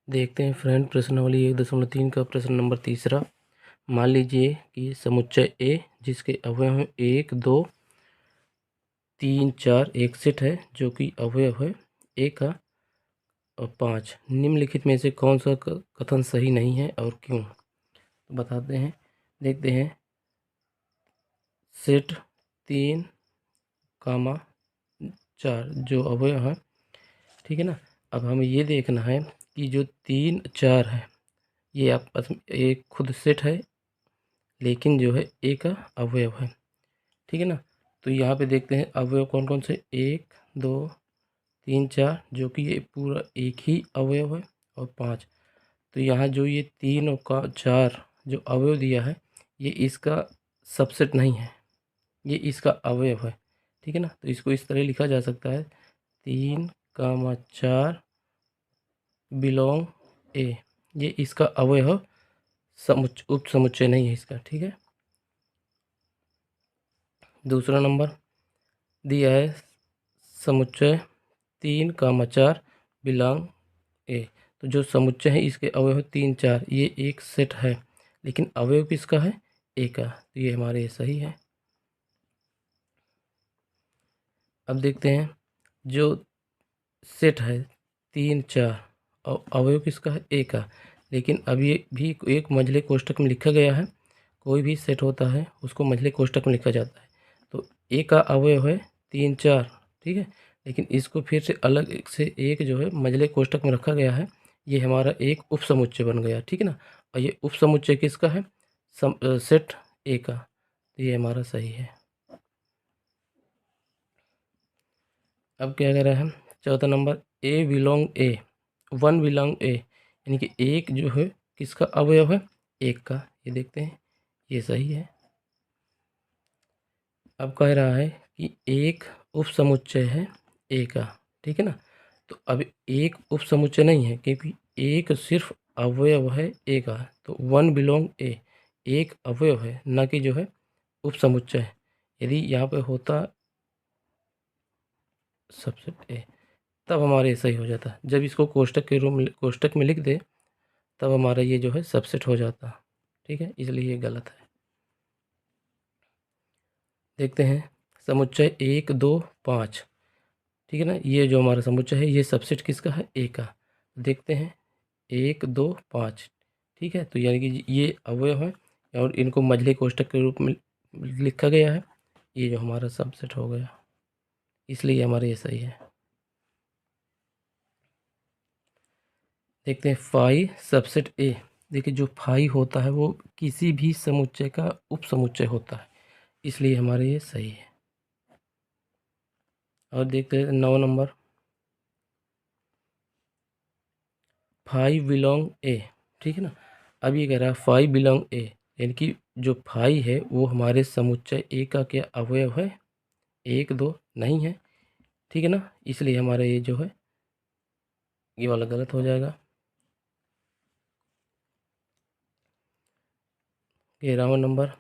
देखते हैं फ्रेंड, प्रश्नावली 1.3 का प्रश्न नंबर 3। मान लीजिए कि समुच्चय ए जिसके अवयव हैं 1, 2, 3, 4 एक सेट है जो कि अवयव है ए का और 5। निम्नलिखित में से कौन सा कथन सही नहीं है और क्यों? तो बताते हैं। देखते हैं। सेट 3, 4 जो अवयव है, ठीक है ना। अब हमें ये देखना है कि जो 3, 4 है ये आपस में एक खुद सेट है, लेकिन जो है ए का अवयव है, ठीक है ना। तो यहाँ पे देखते हैं अवयव कौन कौन से, 1, 2, 3, 4 जो कि ये पूरा एक ही अवयव है, और 5। तो यहाँ जो ये 3 और 4 जो अवयव दिया है ये इसका सबसेट नहीं है, ये इसका अवयव है, ठीक है ना। तो इसको इस तरह लिखा जा सकता है, 3, 4 बिलोंग ए। ये इसका अवयव उप समुच्चय नहीं है इसका, ठीक है। दूसरा नंबर दिया है समुच्चय 3, 4 बिलोंग ए। तो जो समुच्चय है इसके अवयव 3, 4 ये एक सेट है, लेकिन अवयव किसका है, ए का। तो ये हमारे ये सही है। अब देखते हैं जो सेट है 3, 4 और अवयव किसका है, ए का, लेकिन अब ये भी एक मंझले कोष्ठक में लिखा गया है। कोई भी सेट होता है उसको मंझले कोष्ठक में लिखा जाता है। तो ए का अवयव है 3, 4, ठीक है, लेकिन इसको फिर से अलग से एक जो है मंझले कोष्ठक में रखा गया है। ये हमारा एक उपसमुच्चय बन गया, ठीक है ना। और ये उपसमुच्चय किसका है, सेट ए का। तो ये हमारा सही है। अब क्या कह रहा है, चौथा नंबर, ए बिलोंग ए, 1 बिलोंग ए, यानी कि एक जो है किसका अवयव है, एक का। ये देखते हैं, ये सही है। अब कह रहा है कि एक उपसमुच्चय है ए का, ठीक है ना। तो अब एक उपसमुच्चय नहीं है क्योंकि एक सिर्फ अवयव है ए का। तो 1 बिलोंग ए एक अवयव है, ना कि जो है उपसमुच्चय। यदि यहाँ पे होता सबसेट ए तब हमारे ये सही हो जाता। जब इसको कोष्ठक के रूप में कोष्ठक में लिख दे तब हमारा ये जो है सबसेट हो जाता, ठीक है, इसलिए ये गलत है। देखते हैं समुच्चय 1, 2, 5, ठीक है ना। ये जो हमारा समुच्चय है ये सबसेट किसका है, ए का। देखते हैं 1, 2, 5, ठीक है। तो यानी कि ये अवयव है और इनको मझले कोष्ठक के रूप में लिखा गया है। ये जो हमारा सबसेट हो गया, इसलिए हमारा ये सही है। देखते हैं फाई सबसेट ए। देखिए जो फाई होता है वो किसी भी समुच्चय का उपसमुच्चय होता है, इसलिए हमारे ये सही है। और देखते हैं 9 नंबर, 5 बिलोंग ए, ठीक है ना। अब ये कह रहा है 5 बिलोंग ए, यानी कि जो 5 है वो हमारे समुच्चय ए का क्या अवयव है, 1, 2 नहीं है, ठीक है ना। इसलिए हमारा ये जो है ये वाला गलत हो जाएगा। 11वां नंबर,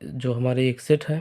जो हमारे एक सेट है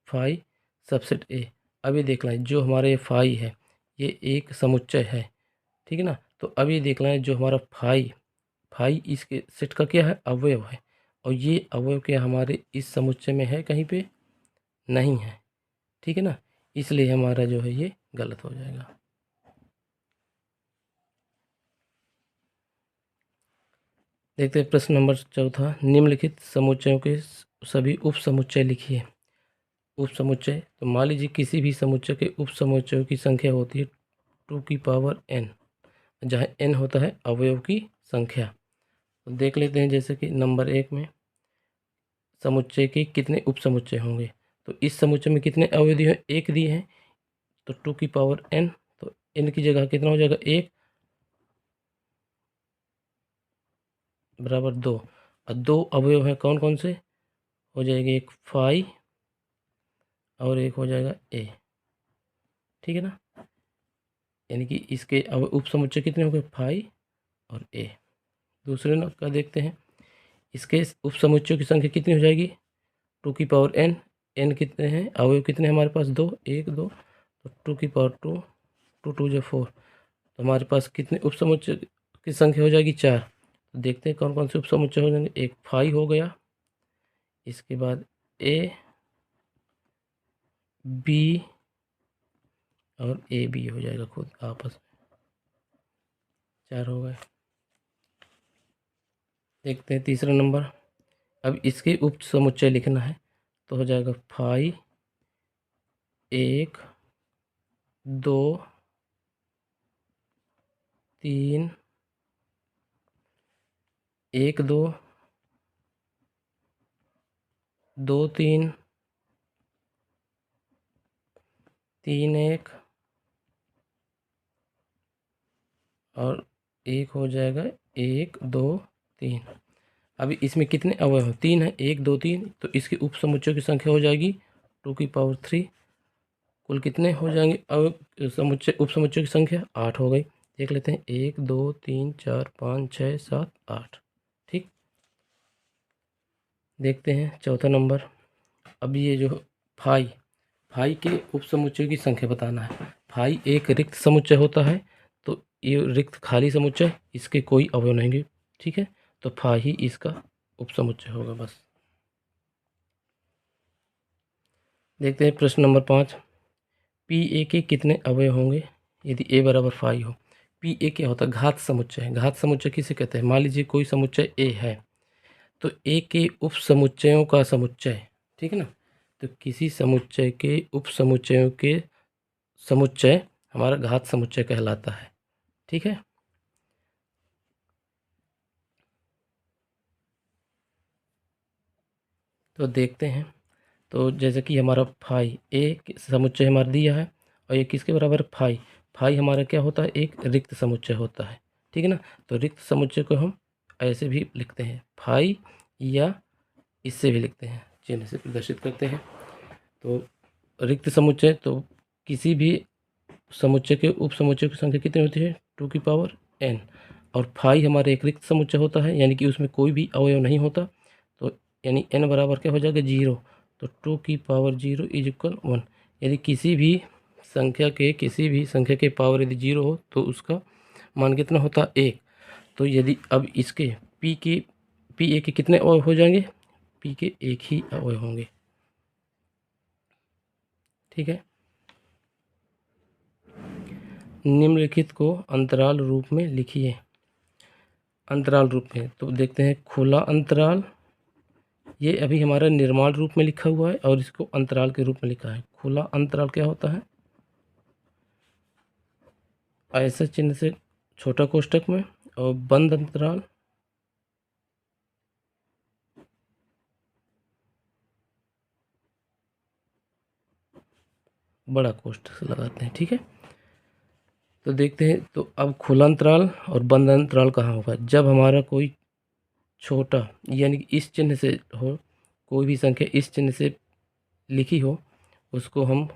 5 सबसेट ए। अब ये देखना है जो हमारे 5 है ये एक समुच्चय है, ठीक है ना। तो अब ये देखना है जो हमारा 5 इसके सेट का क्या है, अवयव है, और ये अवयव क्या हमारे इस समुच्चय में है, कहीं पे नहीं है, ठीक है ना। इसलिए हमारा जो है ये गलत हो जाएगा। देखते हैं प्रश्न नंबर 4, निम्नलिखित समुच्चयों के सभी उप समुच्चय लिखिए। उप समुच्चय, तो मान लीजिए किसी भी समुच्चय के उप समुच्चयों की संख्या होती है 2 की पावर n, जहाँ n होता है अवयव की संख्या। तो देख लेते हैं जैसे कि नंबर 1 में समुच्चय के कितने उप समुच्चय होंगे। तो इस समुच्चय में कितने अवयव दिए हैं, एक दिए हैं, तो 2 की पावर n, तो n की जगह कितना हो जाएगा, 1 बराबर 2। और 2 अवयव हैं कौन कौन से, हो जाएगा एक 5 और एक हो जाएगा a, ठीक है ना। यानी कि इसके उप समुच्चय कितने हो गए, 5 और a। दूसरे नंबर का देखते हैं, इसके उप समुच्चयों की संख्या कितनी हो जाएगी, 2 की पावर n। n कितने हैं, अवयव कितने हमारे पास, 2, 1, 2, तो 2 की पावर 2, 2 2 जो 4, तो हमारे पास कितने उपसमुच्चय की संख्या हो जाएगी? 4। तो देखते हैं कौन कौन से उपसमुच्चय हो जाएंगे। एक फाई हो गया, इसके बाद ए बी और ए बी हो जाएगा खुद आपस में, 4 हो गए। देखते हैं तीसरा नंबर। अब इसके उप समुच्चय लिखना है तो हो जाएगा फाई 1 2 3 1 2 2 3 3 1 और 1 हो जाएगा 1 2 3। अभी इसमें कितने अवयव हैं? 3 है, 1 2 3। तो इसके उप समुच्चयों की संख्या हो जाएगी 2 की पावर 3। कुल कितने हो जाएंगे अवयव समुच्चय उप समुच्चयों की संख्या? 8 हो गई। देख लेते हैं 1 2 3 4 5 6 7 8। ठीक, देखते हैं चौथा नंबर। अब ये जो फाई के उप समुच्चयों की संख्या बताना है। फाई एक रिक्त समुच्चय होता है, तो ये रिक्त खाली समुच्चय, इसके कोई अवयव नहीं होंगे। ठीक है, तो फाई ही इसका उप समुच्चय होगा बस। देखते हैं प्रश्न नंबर 5। पी ए के कितने अवयव होंगे यदि ए बराबर फाई हो? पी ए क्या होता है? घात समुच्चय है। घात समुच्चय किसे कहते हैं? मान लीजिए कोई समुच्चय ए है, तो ए के उप समुच्चयों का समुच्चय, ठीक है ना, तो किसी समुच्चय के उप समुच्चयों के समुच्चय हमारा घात समुच्चय कहलाता है। ठीक है, तो देखते हैं। तो जैसे कि हमारा फाई ए समुच्चय हमारा दिया है, और ये किसके बराबर? फाई। फाई हमारा क्या होता है? एक रिक्त समुच्चय होता है। ठीक है ना, तो रिक्त समुच्चय को हम ऐसे भी लिखते हैं फाई, या इससे भी लिखते हैं, चिन्ह से प्रदर्शित करते हैं। तो रिक्त समुच्चय, तो किसी भी समुच्चय के उप समुच्चय की संख्या कितनी होती है? 2 की पावर n। और फाई हमारे एक रिक्त समुच्चय होता है, यानी कि उसमें कोई भी अवयव नहीं होता, तो यानी n बराबर क्या हो जाएगा? 0। तो 2 की पावर 0 इज इक्वल 1। यदि किसी भी संख्या के पावर यदि 0 हो तो उसका मान कितना होता है? 1। तो यदि अब इसके पी ए के कितने अवयव हो जाएंगे? पी के एक ही अवयव होंगे। ठीक है, निम्नलिखित को अंतराल रूप में लिखिए। अंतराल रूप में तो देखते हैं खुला अंतराल, ये अभी हमारा निर्माण रूप में लिखा हुआ है और इसको अंतराल के रूप में लिखा है। खुला अंतराल क्या होता है? ऐसे चिन्ह से छोटा कोष्ठक में, और बंद अंतराल बड़ा कोष्ठक से लगाते हैं। ठीक है, तो देखते हैं। तो अब खुला अंतराल और बंद अंतराल कहाँ होगा? जब हमारा कोई छोटा, यानी कि इस चिन्ह से हो, कोई भी संख्या इस चिन्ह से लिखी हो, उसको हम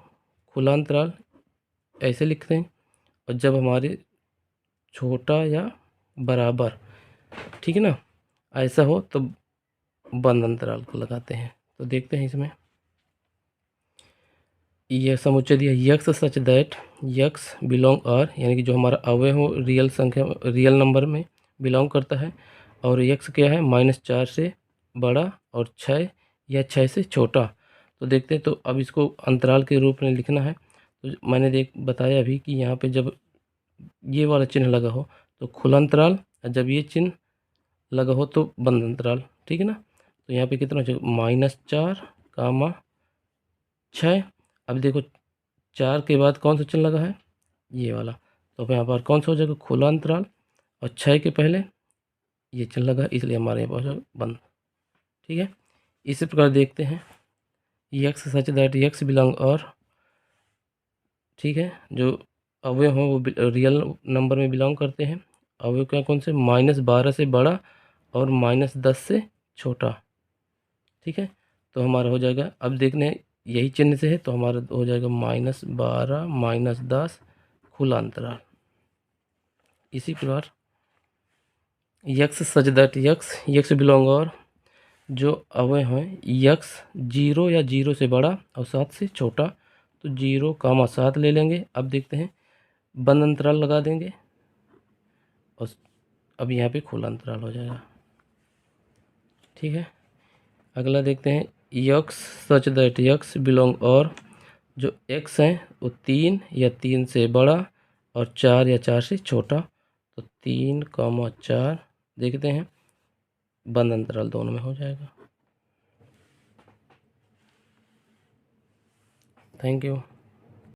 खुला अंतराल ऐसे लिखते हैं। और जब हमारे छोटा या बराबर, ठीक है ना, ऐसा हो तो बंद अंतराल को लगाते हैं। तो देखते हैं इसमें यह समुच्चय दिया x such that x belong R, यानी कि जो हमारा अवयव हो रियल संख्या, रियल नंबर में बिलोंग करता है, और यक्स क्या है? -4 से बड़ा और 6 या 6 से छोटा। तो देखते हैं। तो अब इसको अंतराल के रूप में लिखना है। तो मैंने बताया अभी कि यहाँ पे जब ये वाला चिन्ह लगा हो तो खुला अंतराल, और जब ये चिन्ह लगा हो तो बंद अंतराल। ठीक है ना, तो यहाँ पे कितना हो जाएगा? -4, 6। अब देखो 4 के बाद कौन सा चिन्ह लगा है? ये वाला। तो यहाँ पर कौन सा हो जाएगा? खुला अंतराल। और 6 के पहले ये चिन्ह लगा, इसलिए हमारे यहाँ पर बंद। ठीक है, इसी प्रकार देखते हैं x such that x belong और, ठीक है, जो अवयव हों वो रियल नंबर में बिलोंग करते हैं। अवयव क्या कौन से? -12 से बड़ा और -10 से छोटा। ठीक है, तो हमारा हो जाएगा, अब देखने यही चिन्ह से है तो हमारा हो जाएगा -12 -10 खुला अंतराल। इसी प्रकार x such that x belong और, जो अवयव हैं यक्स 0 या 0 से बड़ा और 7 से छोटा, तो 0, 7 ले लेंगे। अब देखते हैं बंद अंतराल लगा देंगे। और अब यहाँ पे खुला अंतराल हो जाएगा। ठीक है, अगला देखते हैं x such that x belong, और जो एक्स है वो 3 या 3 से बड़ा और 4 या 4 से छोटा, तो 3, 4 देखते हैं, बंद अंतराल दोनों में हो जाएगा। Thank you.